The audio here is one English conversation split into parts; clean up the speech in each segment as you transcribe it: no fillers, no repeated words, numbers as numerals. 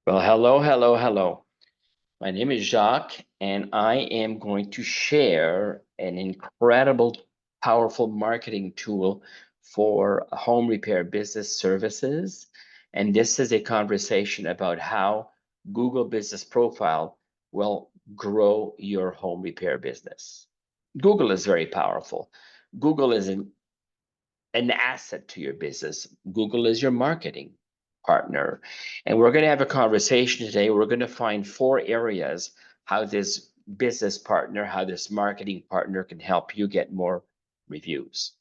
Well, hello, hello, hello. My name is Jacques, and I am going to share an incredible, powerful marketing tool for home repair business services. And this is a conversation about how Google Business Profile will grow your home repair business. Google is very powerful. Google is an asset to your business. Google is your marketing partner. And we're going to have a conversation today. We're going to find four areas how this business partner, how this marketing partner can help you get more reviews.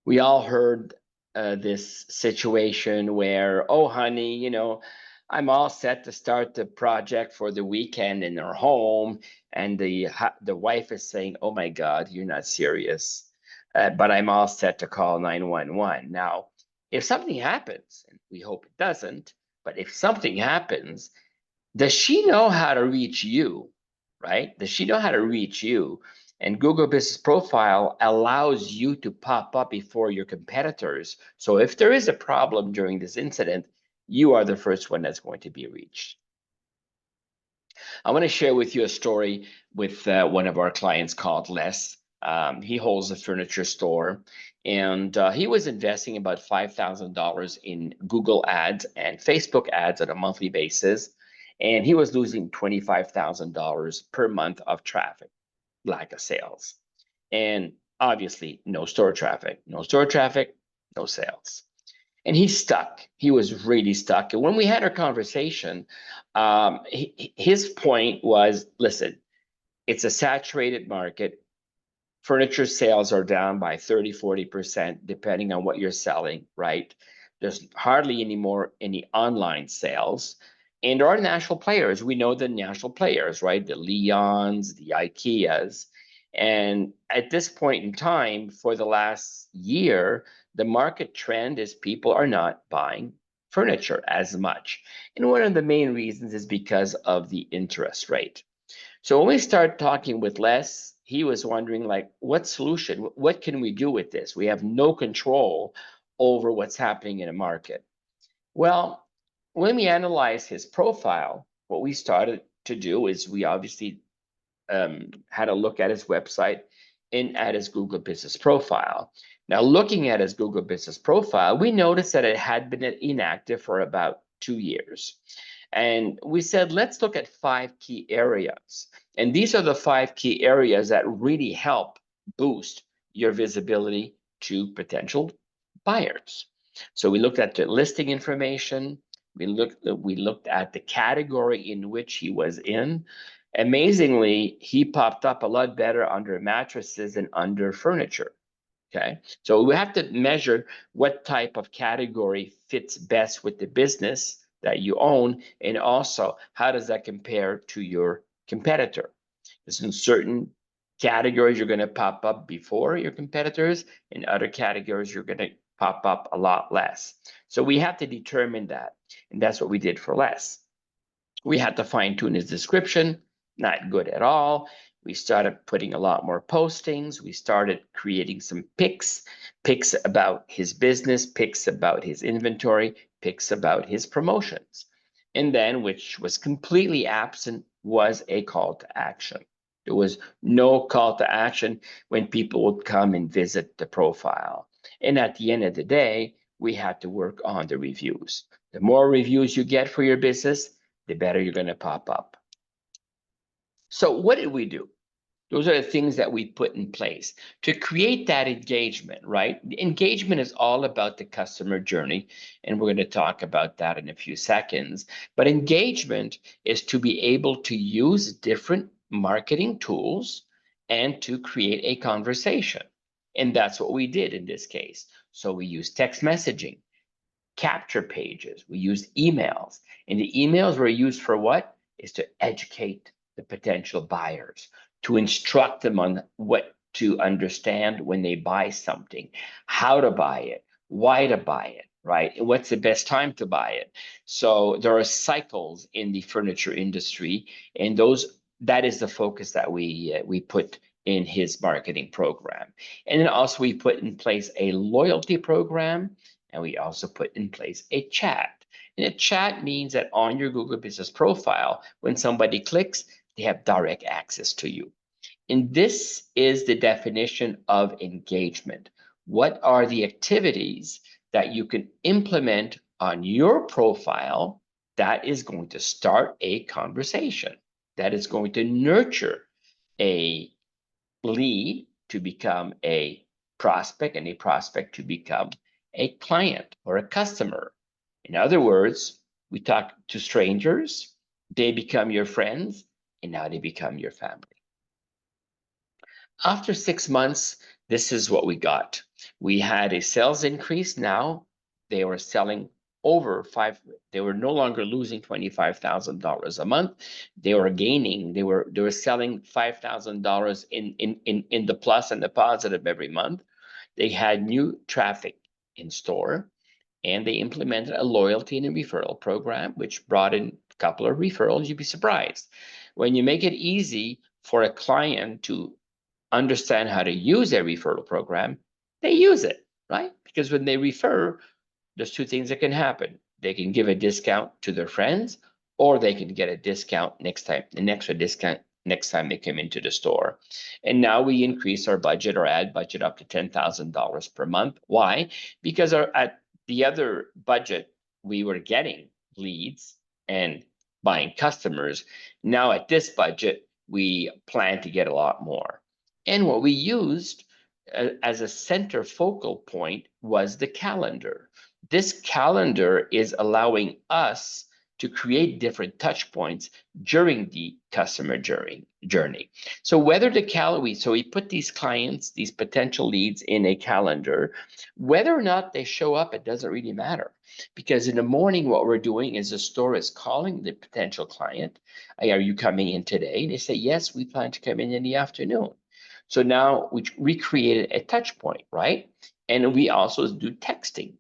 We all heard this situation where, oh, honey, I'm all set to start the project for the weekend in our home, and the wife is saying, "Oh my God, you're not serious," but I'm all set to call 911. Now, if something happens, and we hope it doesn't, but if something happens, does she know how to reach you, right? Does she know how to reach you? And Google Business Profile allows you to pop up before your competitors. So if there is a problem during this incident, you are the first one that's going to be reached. I want to share with you a story with one of our clients called Les. He holds a furniture store, and he was investing about $5,000 in Google ads and Facebook ads on a monthly basis, and he was losing $25,000 per month of traffic, lack of sales, and obviously no store traffic, no sales. And he's stuck. He was really stuck. And when we had our conversation, his point was, listen, it's a saturated market. Furniture sales are down by 30, 40%, depending on what you're selling, right? There's hardly any online sales. And there are national players. We know the national players, right? The Leons, the IKEAs. And at this point in time, for the last year, the market trend is people are not buying furniture as much. And one of the main reasons is because of the interest rate. So when we start talking with Les, he was wondering like, what solution? What can we do with this? We have no control over what's happening in a market. Well, when we analyze his profile, what we started to do is we obviously had a look at his website and at his Google Business Profile. Now, looking at his Google Business Profile, we noticed that it had been inactive for about 2 years. And we said, let's look at 5 key areas. And these are the 5 key areas that really help boost your visibility to potential buyers. So we looked at the listing information. We looked at the category in which he was in. Amazingly, he popped up a lot better under mattresses and under furniture. Okay, so we have to measure what type of category fits best with the business that you own, and also how does that compare to your competitor? Because in certain categories, you're going to pop up before your competitors, in other categories, you're going to pop up a lot less. So we have to determine that, and that's what we did for Les. We had to fine tune his description, not good at all. We started putting a lot more postings. We started creating some pics about his business, pics about his inventory, pics about his promotions. And then, which was completely absent, was a call to action. There was no call to action when people would come and visit the profile. And at the end of the day, we had to work on the reviews. The more reviews you get for your business, the better you're going to pop up. So what did we do? Those are the things that we put in place to create that engagement, right? Engagement is all about the customer journey, and we're going to talk about that in a few seconds. But engagement is to be able to use different marketing tools and to create a conversation. And that's what we did in this case. So we used text messaging, capture pages, we used emails, and the emails were used for what? Is to educate the potential buyers, to instruct them on what to understand when they buy something, how to buy it, why to buy it, right? And what's the best time to buy it? So there are cycles in the furniture industry, and that is the focus that we put in his marketing program. And then also we put in place a loyalty program, and we also put in place a chat. And a chat means that on your Google Business profile, when somebody clicks, they have direct access to you. And this is the definition of engagement. What are the activities that you can implement on your profile that is going to start a conversation, that is going to nurture a lead to become a prospect, and a prospect to become a client or a customer? In other words, we talk to strangers, they become your friends, and now they become your family. After 6 months, this is what we got. We had a sales increase. Now they were selling over five. They were no longer losing $25,000 a month. They were gaining. They were selling $5,000 in the plus and the positive every month. They had new traffic in store, and they implemented a loyalty and a referral program, which brought in a couple of referrals. You'd be surprised when you make it easy for a client to understand how to use a referral program, they use it, right? Because when they refer, there's two things that can happen. They can give a discount to their friends, or they can get a discount next time, an extra discount next time they come into the store. And now we increase our budget, our ad budget, up to $10,000 per month. Why? Because at the other budget, we were getting leads and buying customers. Now at this budget, we plan to get a lot more. And what we used as a center focal point was the calendar. This calendar is allowing us to create different touch points during the customer journey. So whether the calendar, so we put these clients, these potential leads in a calendar, whether or not they show up, it doesn't really matter. Because in the morning, what we're doing is the store is calling the potential client. Are you coming in today? They say, yes, we plan to come in the afternoon. So now we recreated a touch point, right? And we also do texting.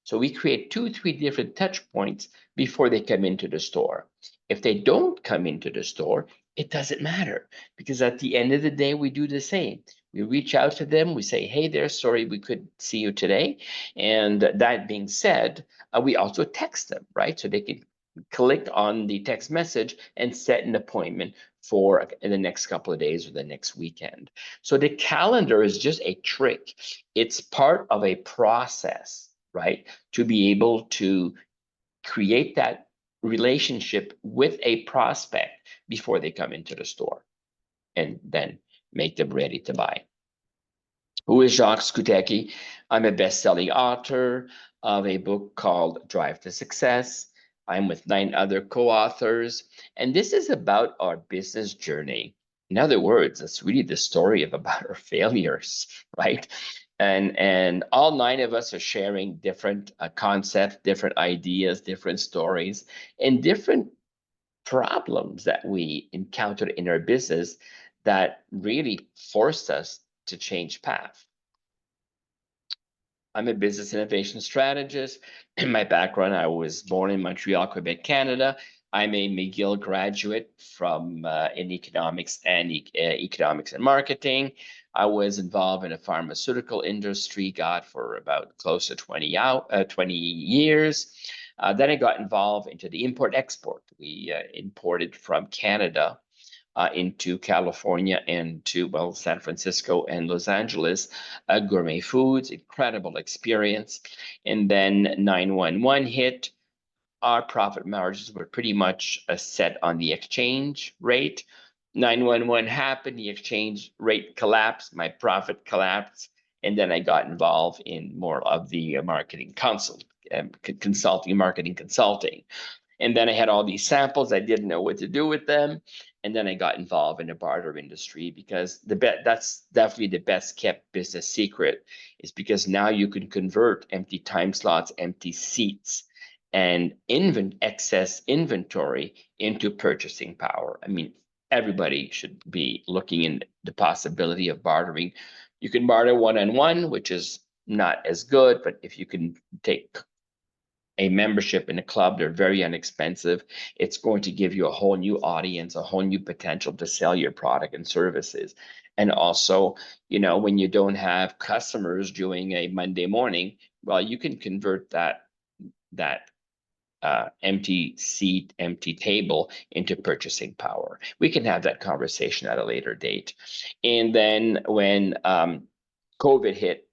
So we create 2-3 different touch points before they come into the store. If they don't come into the store, it doesn't matter, because at the end of the day, we do the same. We reach out to them. We say, hey there, sorry, we couldn't see you today. And that being said, we also text them, right? So they can click on the text message and set an appointment for in the next couple of days or the next weekend. So the calendar is just a trick. It's part of a process, right? To be able to create that relationship with a prospect before they come into the store, and then make them ready to buy. Who is Jacques Skutecki? I'm a best-selling author of a book called Drive to Success. I'm with 9 other co-authors, and this is about our business journey. In other words, it's really the story of about our failures, right? And all 9 of us are sharing different concepts, different ideas, different stories, and different problems that we encountered in our business that really forced us to change path. I'm a business innovation strategist. In my background, I was born in Montreal, Quebec, Canada. I'm a McGill graduate from in economics and economics and marketing. I was involved in the pharmaceutical industry, for about close to 20 years. Then I got involved into the import-export. We imported from Canada into California and to, well, San Francisco and Los Angeles, gourmet foods, incredible experience. And then 911 hit. Our profit margins were pretty much set on the exchange rate. 911 happened, the exchange rate collapsed, my profit collapsed, and then I got involved in more of the marketing consulting. And then I had all these samples. I didn't know what to do with them. And then I got involved in the barter industry, because that's definitely the best kept business secret, is because now you can convert empty time slots, empty seats, and excess inventory into purchasing power. I mean, everybody should be looking in the possibility of bartering. You can barter one-on-one, which is not as good, but if you can take a membership in a club, they're very inexpensive. It's going to give you a whole new audience, a whole new potential to sell your product and services. And also, when you don't have customers during a Monday morning, well, you can convert that empty seat, empty table into purchasing power. We can have that conversation at a later date. And then when COVID hit,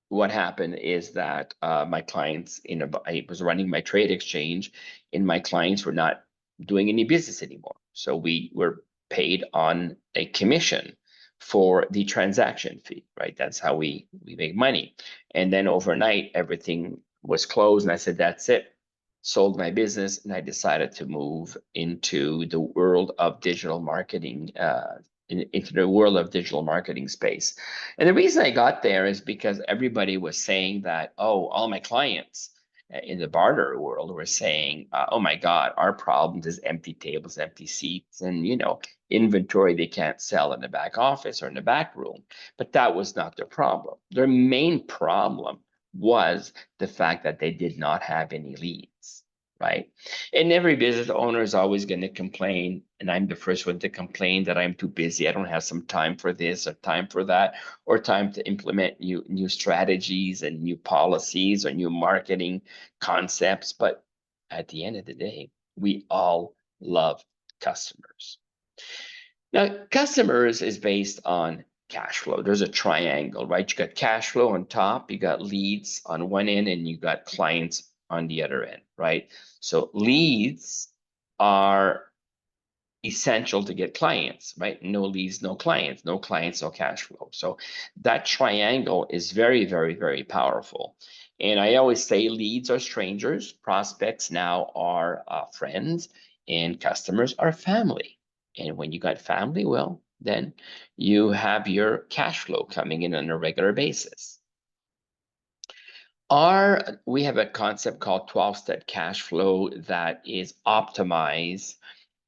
what happened is that my clients, I was running my trade exchange, and my clients were not doing any business anymore. So we were paid on a commission for the transaction fee, right? That's how we make money. And then overnight, everything was closed, and I said, that's it. Sold my business, and I decided to move into the world of digital marketing, into the world of digital marketing space. And the reason I got there is because everybody was saying that, oh, all my clients in the barter world were saying, oh my God, our problem is empty tables, empty seats, and inventory they can't sell in the back office or in the back room. But that was not their problem. Their main problem was the fact that they did not have any leads, right? And every business owner is always going to complain, and I'm the first one to complain that I'm too busy. I don't have some time for this or time for that, or time to implement new strategies and new policies or new marketing concepts. But at the end of the day, we all love customers. Now, customers is based on cash flow. There's a triangle, right? You got cash flow on top, you got leads on one end, and you got clients on the other end, right? So leads are essential to get clients, right? No leads, no clients, no clients, no cash flow. So that triangle is very, very, very powerful. And I always say leads are strangers, prospects now are friends, and customers are family. And when you got family, well, then you have your cash flow coming in on a regular basis. We have a concept called 12-step cash flow that is optimized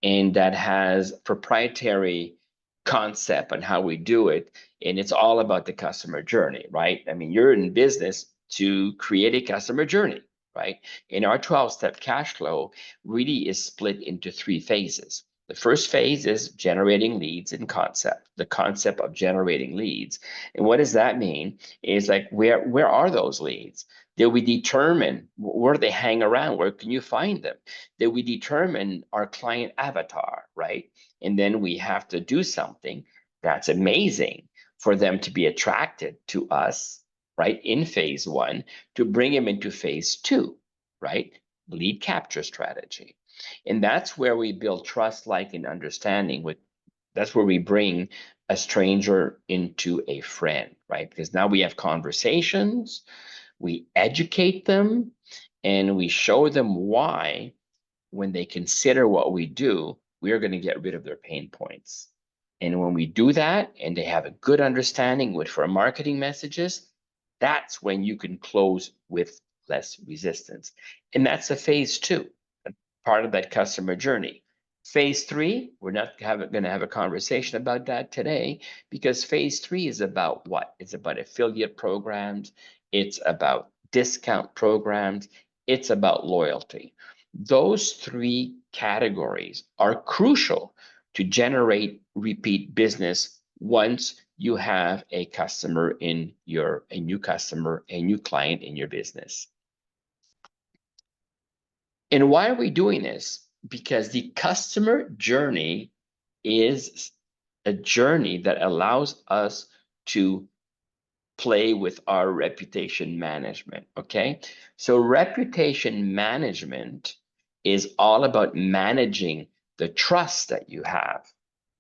and that has proprietary concept on how we do it. And it's all about the customer journey, right? I mean, you're in business to create a customer journey, right? And our 12-step cash flow really is split into 3 phases. The first phase is generating leads and concept, the concept of generating leads. And what does that mean? Is like, where are those leads? Did we determine where they hang around? Where can you find them? Did we determine our client avatar, right? And then we have to do something that's amazing for them to be attracted to us, right? In phase 1, to bring them into phase 2, right? Lead capture strategy. And that's where we build trust, like, and understanding that's where we bring a stranger into a friend, right? Because now we have conversations, we educate them, and we show them why, when they consider what we do, we are going to get rid of their pain points. And when we do that and they have a good understanding with for marketing messages, that's when you can close with less resistance. And that's a phase 2, part of that customer journey. Phase 3, we're not going to have a conversation about that today, because phase 3 is about what? It's about affiliate programs. It's about discount programs. It's about loyalty. Those 3 categories are crucial to generate repeat business once you have a customer a new customer, a new client in your business. And why are we doing this? Because the customer journey is a journey that allows us to play with our reputation management, okay? So reputation management is all about managing the trust that you have,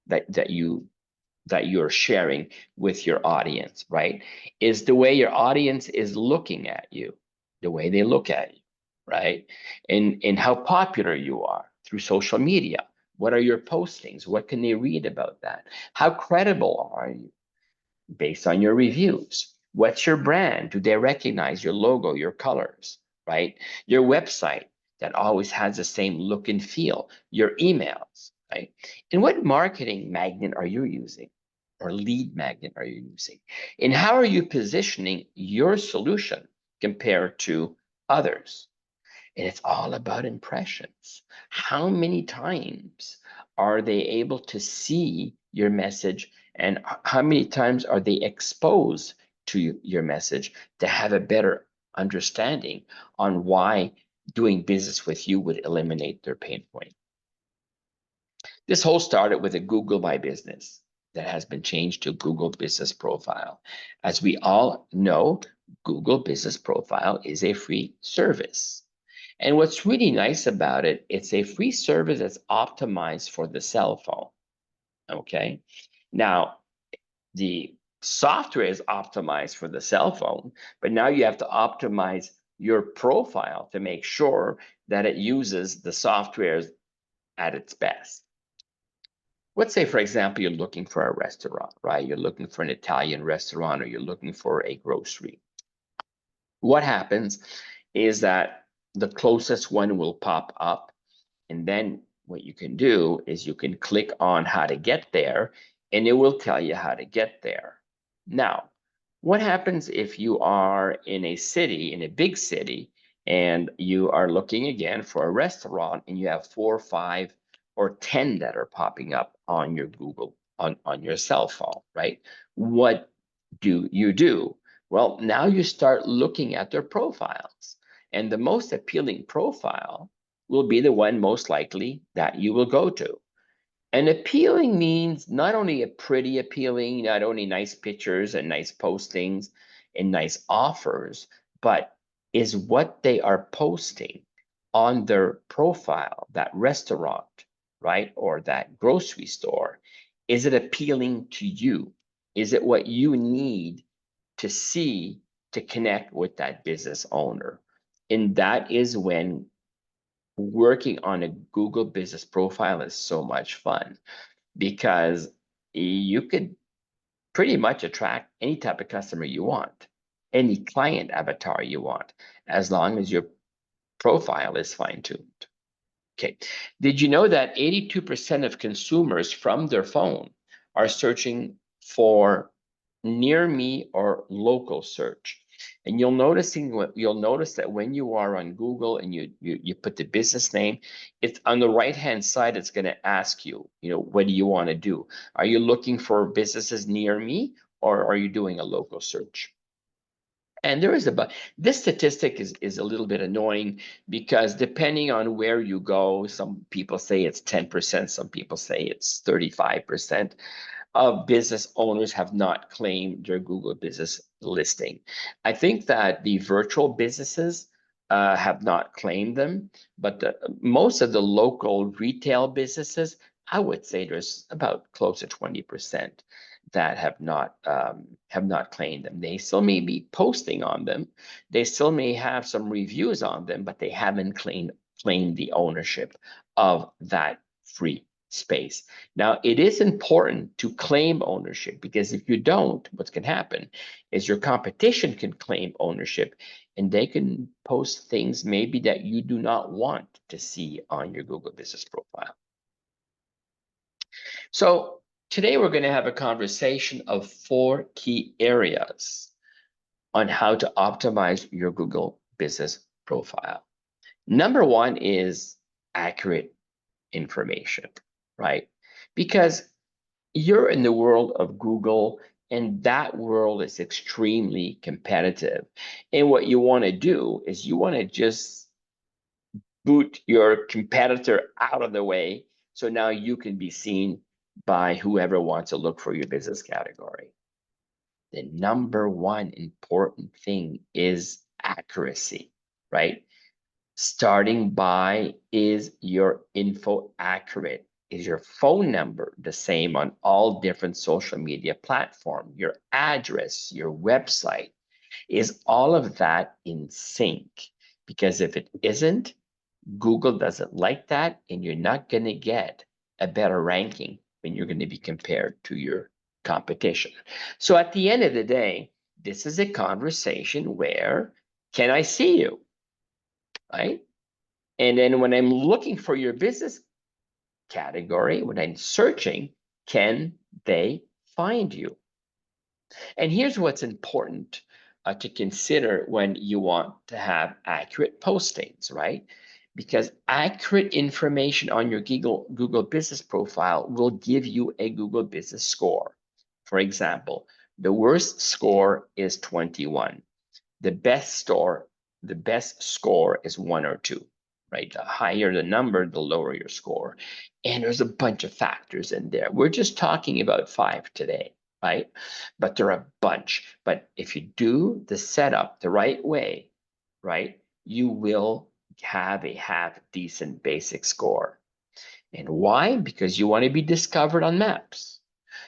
that you're sharing with your audience, right? Is the way your audience is looking at you, the way they look at you, right? And how popular you are through social media. What are your postings? What can they read about that? How credible are you based on your reviews? What's your brand? Do they recognize your logo, your colors, right? Your website that always has the same look and feel, your emails, right? And what marketing magnet are you using, or lead magnet are you using? And how are you positioning your solution compared to others? And it's all about impressions. How many times are they able to see your message, and how many times are they exposed to your message to have a better understanding on why doing business with you would eliminate their pain point. This whole started with a Google My Business that has been changed to Google Business Profile. As we all know, Google Business Profile is a free service. And what's really nice about it, it's a free service that's optimized for the cell phone. Okay. Now, the software is optimized for the cell phone, but now you have to optimize your profile to make sure that it uses the software at its best. Let's say, for example, you're looking for a restaurant, right? You're looking for an Italian restaurant, or you're looking for a grocery. What happens is that the closest one will pop up, and then what you can do is you can click on how to get there, and it will tell you how to get there. Now, what happens if you are in a city, in a big city, and you are looking again for a restaurant, and you have 4, 5, or 10 that are popping up on your Google, on your cell phone, right? What do you do? Well, now you start looking at their profiles, and the most appealing profile will be the one most likely that you will go to. And appealing means not only a pretty appealing, not only nice pictures and nice postings and nice offers, but is what they are posting on their profile, that restaurant, right? Or that grocery store. Is it appealing to you? Is it what you need to see to connect with that business owner? And that is when working on a Google business profile is so much fun, because you could pretty much attract any type of customer you want, any client avatar you want, as long as your profile is fine-tuned. Okay. Did you know that 82% of consumers from their phone are searching for near me or local search? And you'll notice that when you are on Google and you put the business name, it's on the right-hand side, it's going to ask you, what do you want to do? Are you looking for businesses near me, or are you doing a local search? And this statistic is a little bit annoying, because depending on where you go, some people say it's 10%, some people say it's 35% of business owners have not claimed their Google business listing. I think that the virtual businesses have not claimed them, but most of the local retail businesses, I would say there's about close to 20% that have not claimed them. They still may be posting on them. They still may have some reviews on them, but they haven't claimed the ownership of that free space. Now, it is important to claim ownership, because if you don't, what's can happen is your competition can claim ownership, and they can post things maybe that you do not want to see on your Google business profile. So today we're going to have a conversation of 4 key areas on how to optimize your Google business profile. Number 1 is accurate information, right? Because you're in the world of Google, and that world is extremely competitive. And what you want to do is you want to just boot your competitor out of the way, so now you can be seen by whoever wants to look for your business category. The number 1 important thing is accuracy, right? Starting by, is your info accurate? Is your phone number the same on all different social media platforms? Your address, your website, is all of that in sync? Because if it isn't, Google doesn't like that, and you're not going to get a better ranking when you're going to be compared to your competition. So at the end of the day, this is a conversation where, can I see you, right? And then when I'm looking for your business category, when I'm searching, can they find you? And here's what's important to consider when you want to have accurate postings, right? Because accurate information on your Google business profile will give you a Google business score. For example, the worst score is 21. The best the best score is 1 or 2, right? The higher the number, the lower your score. And there's a bunch of factors in there. We're just talking about 5 today, right? But there are a bunch. But if you do the setup the right way, right, you will have a half decent basic score. And why? Because you want to be discovered on maps.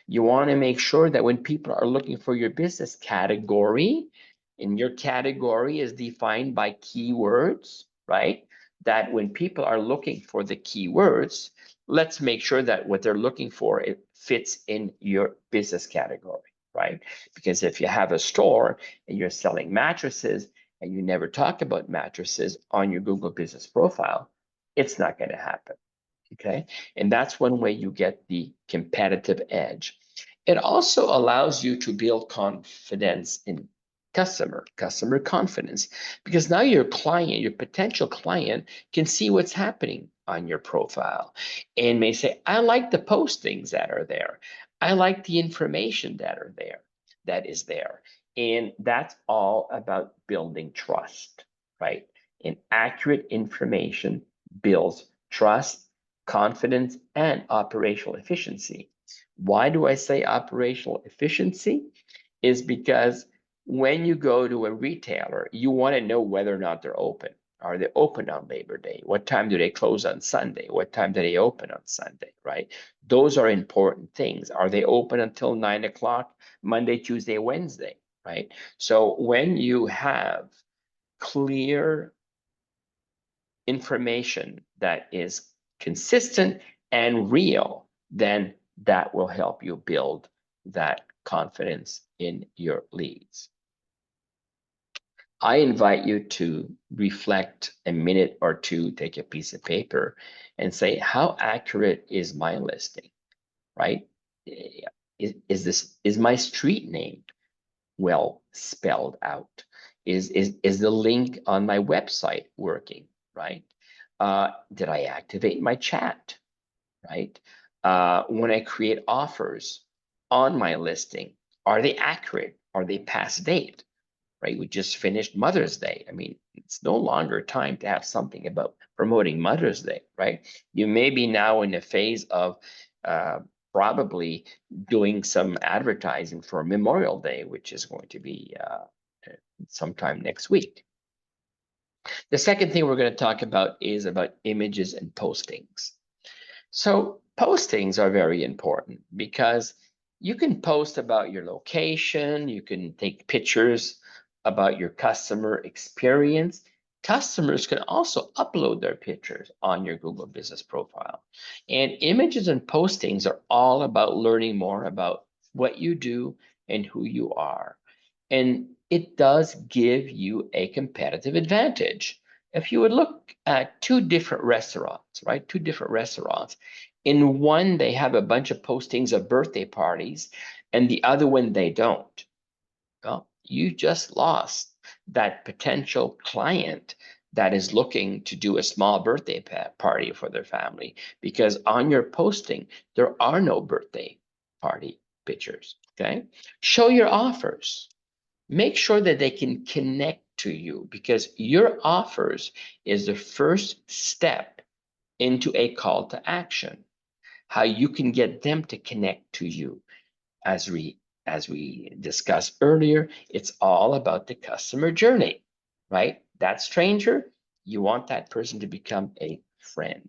You want to make sure that when people are looking for your business category, and your category is defined by keywords, right? That when people are looking for the keywords, let's make sure that what they're looking for, it fits in your business category, right? Because if you have a store and you're selling mattresses and you never talk about mattresses on your Google business profile, it's not going to happen. Okay, and that's one way you get the competitive edge. It also allows you to build confidence in customer confidence, because now your client, your potential client, can see what's happening on your profile and may say, I like the postings that are there. I like the information that is there. And that's all about building trust, right? And accurate information builds trust, confidence, and operational efficiency. Why do I say operational efficiency? Is because when you go to a retailer, you want to know whether or not they're open. Are they open on Labor Day? What time do they close on Sunday? What time do they open on Sunday, right? Those are important things. Are they open until 9 o'clock, Monday, Tuesday, Wednesday, right? So when you have clear information that is consistent and real, then that will help you build that confidence in your leads. I invite you to reflect a minute or two, take a piece of paper and say, how accurate is my listing, right? Is my street name well spelled out? Is the link on my website working, right? Did I activate my chat, right? When I create offers on my listing, are they accurate? Are they past date, right? We just finished Mother's Day. I mean, it's no longer time to have something about promoting Mother's Day, right? You may be now in a phase of probably doing some advertising for Memorial Day, which is going to be sometime next week. The second thing we're going to talk about is about images and postings. So postings are very important because you can post about your location, you can take pictures about your customer experience. Customers can also upload their pictures on your Google Business profile. And images and postings are all about learning more about what you do and who you are. And it does give you a competitive advantage. If you would look at two different restaurants, right? Two different restaurants. In one, they have a bunch of postings of birthday parties, and the other one, they don't. Well, you just lost that potential client that is looking to do a small birthday party for their family, because on your posting, there are no birthday party pictures, okay? Show your offers. Make sure that they can connect to you, because your offers is the first step into a call to action. How you can get them to connect to you. As we discussed earlier, it's all about the customer journey, right? That stranger, you want that person to become a friend.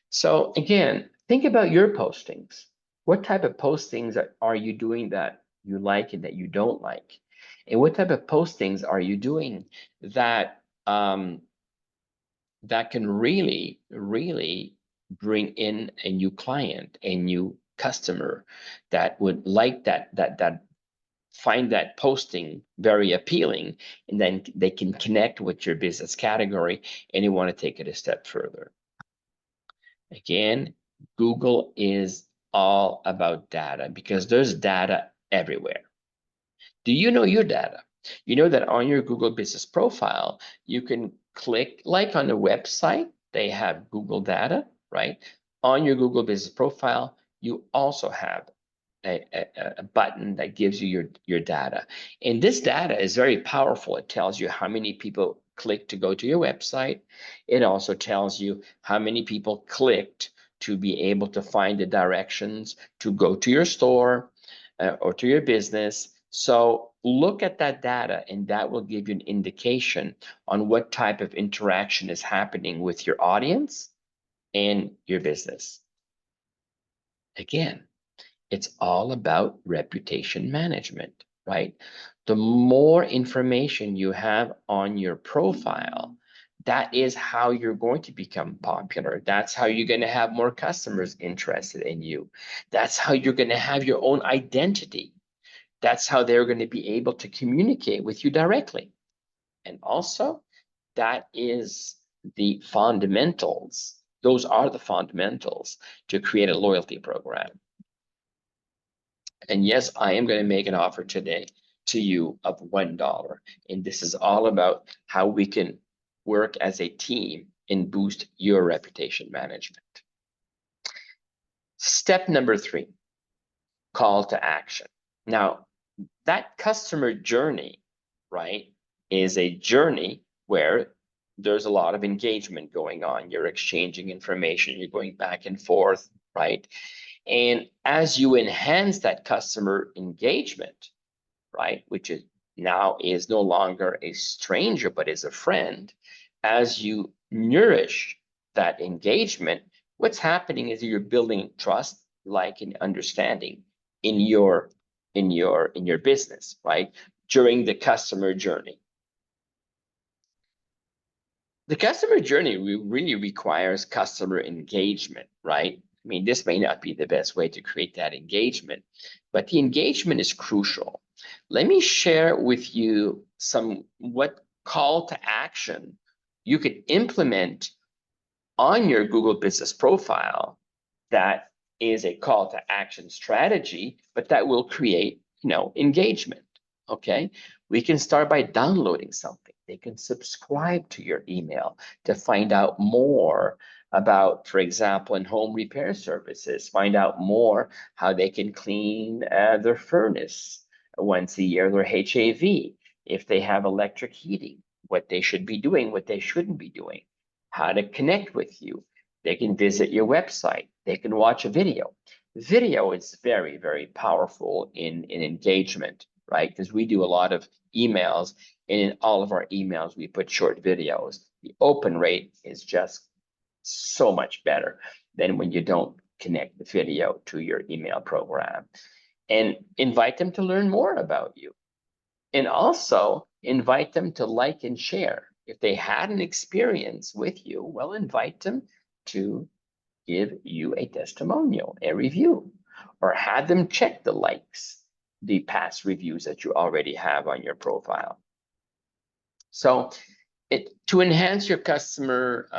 So again, think about your postings. What type of postings are you doing that you like and that you don't like? And what type of postings are you doing that that can really, really bring in a new client, a new customer that would like that find that posting very appealing, and then they can connect with your business category and you want to take it a step further. Again, Google is all about data because there's data everywhere. Do you know your data? You know that on your Google Business profile, you can click like on the website, they have Google data, right? On your Google Business profile, you also have a button that gives you your data. And this data is very powerful. It tells you how many people clicked to go to your website. It also tells you how many people clicked to be able to find the directions to go to your store or to your business. So look at that data, and that will give you an indication on what type of interaction is happening with your audience and your business. Again, it's all about reputation management, right? The more information you have on your profile, that is how you're going to become popular. That's how you're going to have more customers interested in you. That's how you're going to have your own identity. That's how they're going to be able to communicate with you directly. And also, that is the fundamentals. Those are the fundamentals to create a loyalty program. And yes, I am going to make an offer today to you of $1. And this is all about how we can work as a team and boost your reputation management. Step number 3, call to action. Now, that customer journey, right, is a journey where there's a lot of engagement going on. You're exchanging information, you're going back and forth, right? And as you enhance that customer engagement, right, which is now is no longer a stranger, but is a friend, as you nourish that engagement, what's happening is you're building trust, like, and understanding in your business, right, during the customer journey. The customer journey really requires customer engagement, right? I mean, this may not be the best way to create that engagement, but the engagement is crucial. Let me share with you what call to action you could implement on your Google Business profile that is a call to action strategy, but that will create, engagement. Okay, we can start by downloading something. They can subscribe to your email to find out more about, for example, in home repair services, find out more how they can clean their furnace once a year, their HAV, if they have electric heating, what they should be doing, what they shouldn't be doing, how to connect with you. They can visit your website. They can watch a video. Video is very, very powerful in engagement, right? Because we do a lot of emails, and in all of our emails, we put short videos. The open rate is just so much better than when you don't connect the video to your email program. And invite them to learn more about you. And also invite them to like and share. If they had an experience with you, well, invite them to give you a testimonial, a review, or have them check the likes, the past reviews that you already have on your profile. So to enhance your customer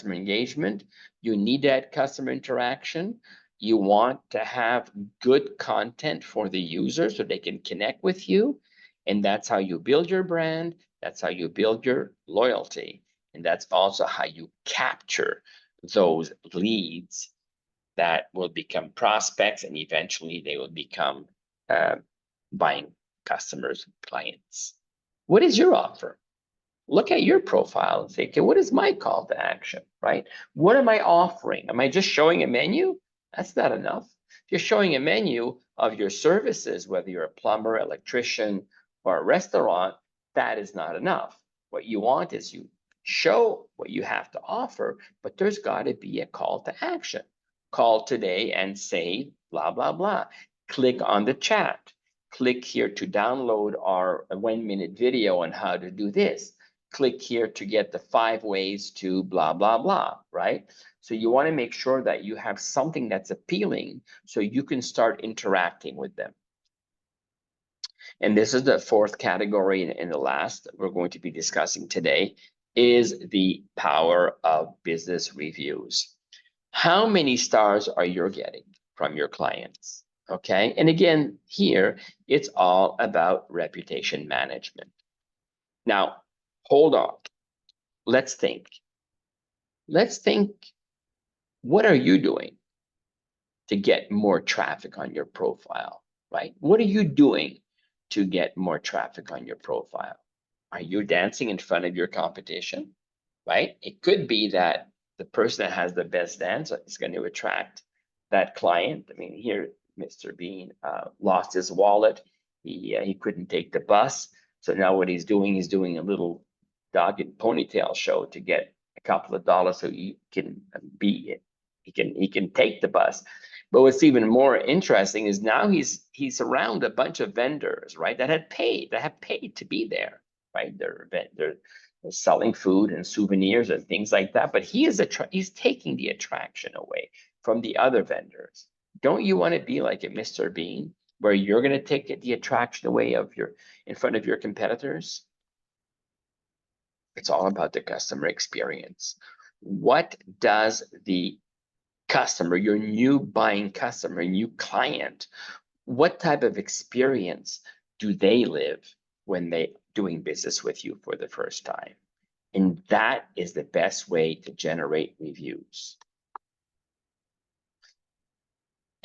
engagement, you need that customer interaction. You want to have good content for the user so they can connect with you. And that's how you build your brand. That's how you build your loyalty. And that's also how you capture those leads that will become prospects, and eventually they will become buying customers, clients. What is your offer? Look at your profile and say, okay, what is my call to action, right? What am I offering? Am I just showing a menu? That's not enough. If you're showing a menu of your services, whether you're a plumber, electrician, or a restaurant, that is not enough. What you want is you show what you have to offer, but there's got to be a call to action. Call today and say blah, blah, blah. Click on the chat. Click here to download our 1-minute video on how to do this. Click here to get the 5 ways to blah, blah, blah, right? So you want to make sure that you have something that's appealing so you can start interacting with them. And this is the 4th category, and the last that we're going to be discussing today is the power of business reviews. How many stars are you getting from your clients? Okay, and again, here, it's all about reputation management. Now, hold on. Let's think. What are you doing to get more traffic on your profile, right? What are you doing to get more traffic on your profile? Are you dancing in front of your competition, right? It could be that the person that has the best dance is going to attract that client. I mean, here, Mr. Bean lost his wallet. He couldn't take the bus. So now what he's doing a little dog and ponytail show to get a couple of dollars so he can take the bus. But what's even more interesting is now he's around a bunch of vendors, right? That have paid to be there, right? They're selling food and souvenirs and things like that. But he's taking the attraction away from the other vendors. Don't you want to be like a Mr. Bean, where you're going to take the attraction away in front of your competitors? It's all about the customer experience. What does the customer, your new buying customer, new client, what type of experience do they live when they doing business with you for the first time? And that is the best way to generate reviews.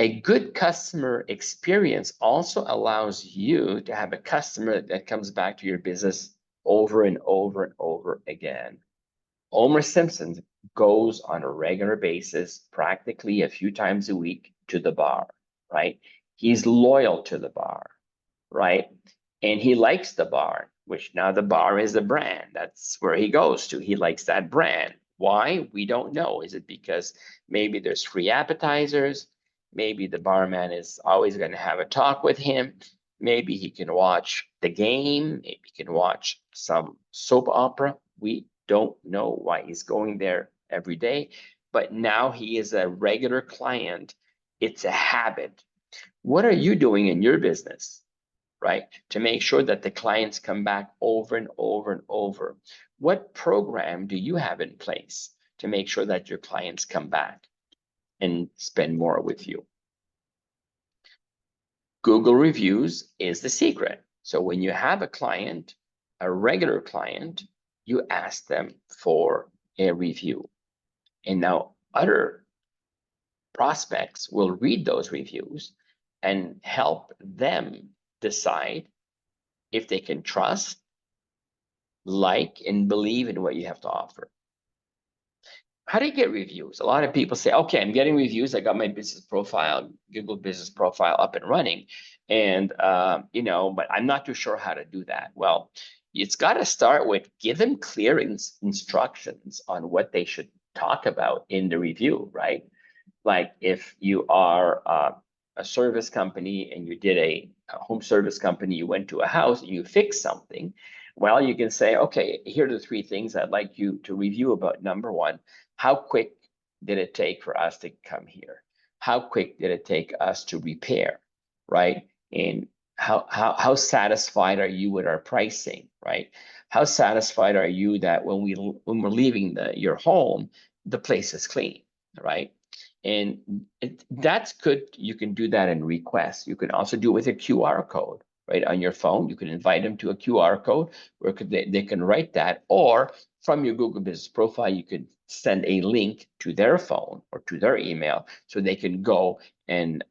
A good customer experience also allows you to have a customer that comes back to your business over and over and over again. Homer Simpson goes on a regular basis, practically a few times a week, to the bar, right? He's loyal to the bar, right? And he likes the bar, which now the bar is a brand. That's where he goes to. He likes that brand. Why? We don't know. Is it because maybe there's free appetizers? Maybe the barman is always going to have a talk with him. Maybe he can watch the game. Maybe he can watch some soap opera. We don't know why he's going there every day, but now he is a regular client. It's a habit. What are you doing in your business, right, to make sure that the clients come back over and over and over? What program do you have in place to make sure that your clients come back and spend more with you? Google reviews is the secret. So when you have a client, a regular client, you ask them for a review. And now other prospects will read those reviews and help them decide if they can trust, like, and believe in what you have to offer. How do you get reviews? A lot of people say, okay, I'm getting reviews. I got my business profile, Google business profile up and running. And, but I'm not too sure how to do that. Well, it's got to start with give them clear instructions on what they should talk about in the review, right? Like if you are a service company and you did a home service company, you went to a house and you fixed something, well, you can say, okay, here are the 3 things I'd like you to review about. Number 1, how quick did it take for us to come here? How quick did it take us to repair, right? And how satisfied are you with our pricing, right? How satisfied are you that when we're leaving your home, the place is clean, right? And that's good. You can do that in requests. You can also do it with a QR code, right? On your phone, you can invite them to a QR code where they can write that, or from your Google Business Profile, you could send a link to their phone or to their email so they can go and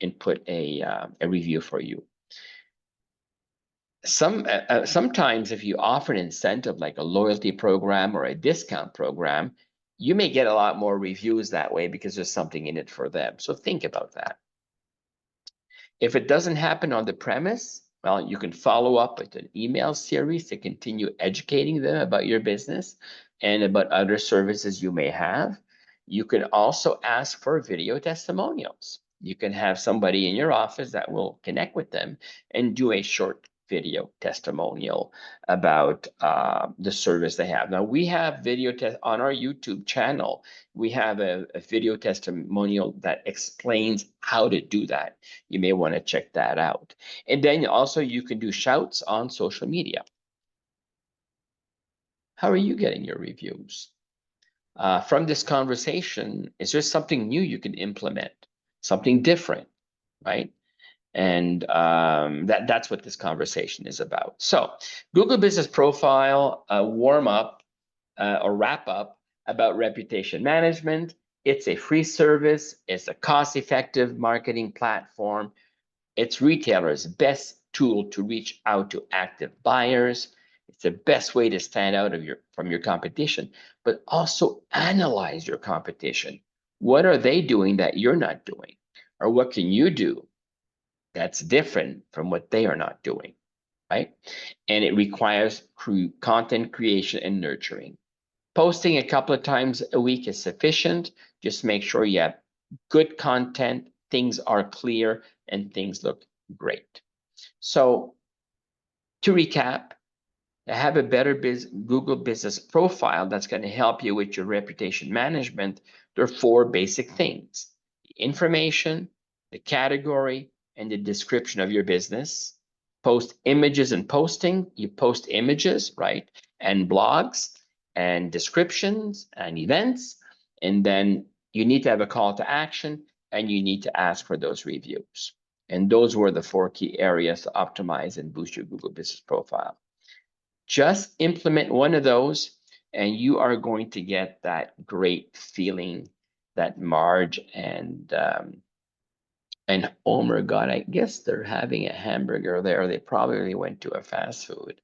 input a review for you. Sometimes if you offer an incentive like a loyalty program or a discount program, you may get a lot more reviews that way because there's something in it for them. So think about that. If it doesn't happen on the premise, well, you can follow up with an email series to continue educating them about your business and about other services you may have. You can also ask for video testimonials. You can have somebody in your office that will connect with them and do a short video testimonial about the service they have. Now we have video on our YouTube channel. We have a video testimonial that explains how to do that. You may want to check that out. And then also you can do shouts on social media. How are you getting your reviews? From this conversation, is there something new you can implement? Something different, right? And that's what this conversation is about. So Google Business Profile, warm up or wrap up about reputation management. It's a free service. It's a cost-effective marketing platform. It's retailers' best tool to reach out to active buyers. It's the best way to stand out from your competition, but also analyze your competition. What are they doing that you're not doing? Or what can you do that's different from what they are not doing, right? And it requires content creation and nurturing. Posting a couple of times a week is sufficient. Just make sure you have good content, things are clear, and things look great. So to recap, to have a better Google business profile that's going to help you with your reputation management, there are four basic things: the information, the category, and the description of your business. Post images and posting. You post images, right? And blogs and descriptions and events. And then you need to have a call to action and you need to ask for those reviews. And those were the four key areas to optimize and boost your Google business profile. Just implement one of those and you are going to get that great feeling that Marge and Homer got. I guess they're having a hamburger there. They probably went to a fast food.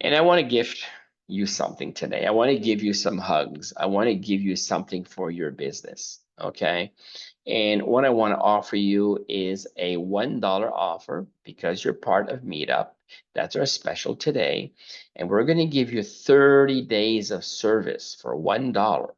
And I want to gift you something today. I want to give you some hugs. I want to give you something for your business. Okay. And what I want to offer you is a $1 offer because you're part of Meetup. That's our special today. And we're going to give you 30 days of service for $1.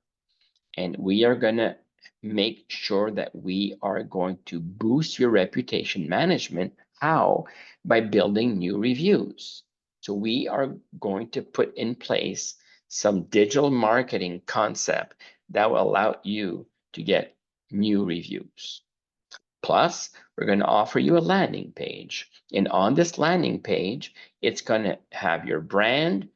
And we are going to make sure that we are going to boost your reputation management. How? By building new reviews. So we are going to put in place some digital marketing concept that will allow you to get new reviews. Plus, we're going to offer you a landing page. And on this landing page, it's going to have your brand,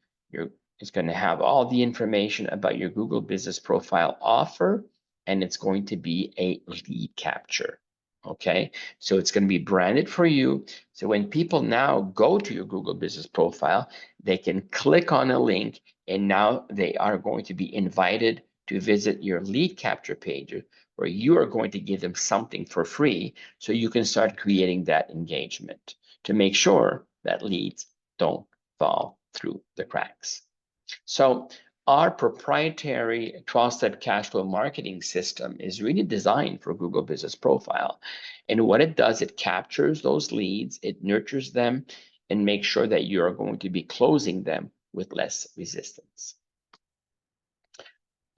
it's going to have all the information about your Google Business Profile offer, and it's going to be a lead capture. Okay, so it's going to be branded for you. So when people now go to your Google Business Profile, they can click on a link, and now they are going to be invited to visit your lead capture page, where you are going to give them something for free so you can start creating that engagement to make sure that leads don't fall through the cracks. So our proprietary 12-step cash flow marketing system is really designed for Google Business Profile. And what it does, it captures those leads, it nurtures them, and makes sure that you are going to be closing them with less resistance.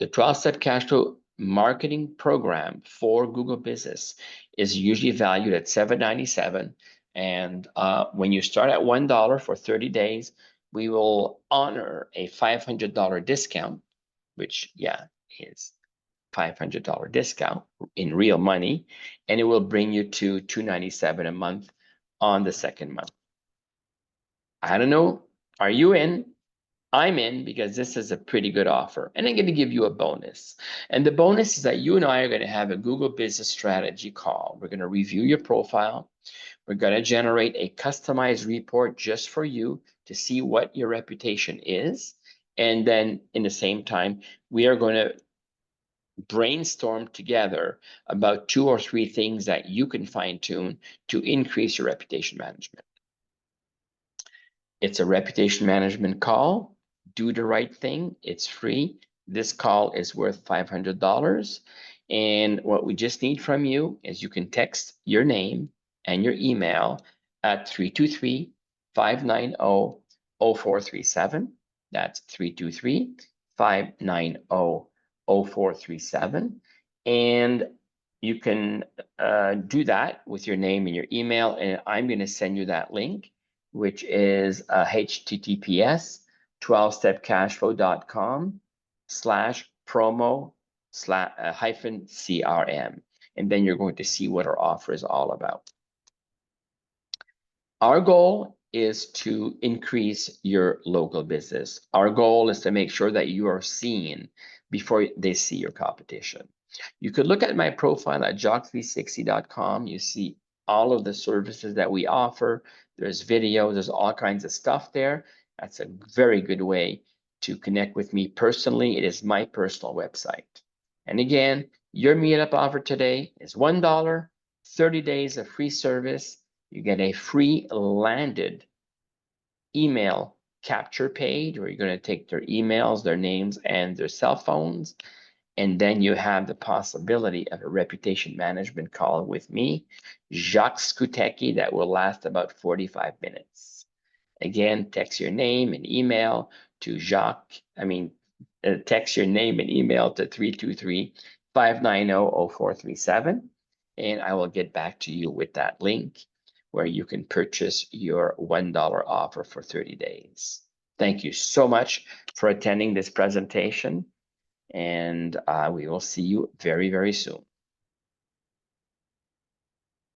The 12-step cash flow marketing program for Google Business is usually valued at $7.97. And when you start at $1 for 30 days, we will honor a $500 discount, which, yeah, is $500 discount in real money, and it will bring you to $297 a month on the second month. I don't know, are you in? I'm in because this is a pretty good offer, and I'm going to give you a bonus. And the bonus is that you and I are going to have a Google Business Strategy call. We're going to review your profile. We're going to generate a customized report just for you to see what your reputation is. And then in the same time, we are going to brainstorm together about 2 or 3 things that you can fine tune to increase your reputation management. It's a reputation management call. Do the right thing. It's free. This call is worth $500. And what we just need from you is you can text your name and your email at 323-590-0437. That's 323-590-0437. And you can do that with your name and your email, and I'm going to send you that link, which is https://promo/CRM. And then you're going to see what our offer is all about. Our goal is to increase your local business. Our goal is to make sure that you are seen before they see your competition. You could look at my profile at jock360.com. You see all of the services that we offer. There's videos, there's all kinds of stuff there. That's a very good way to connect with me personally. It is my personal website. And again, your meetup offer today is $1, 30 days of free service. You get a free landed email capture page where you're going to take their emails, their names, and their cell phones. And then you have the possibility of a reputation management call with me, Jacques Skutecki, that will last about 45 minutes. Again, text your name and email to text your name and email to 323-590-0437. And I will get back to you with that link where you can purchase your $1 offer for 30 days. Thank you so much for attending this presentation, and we will see you very, very soon.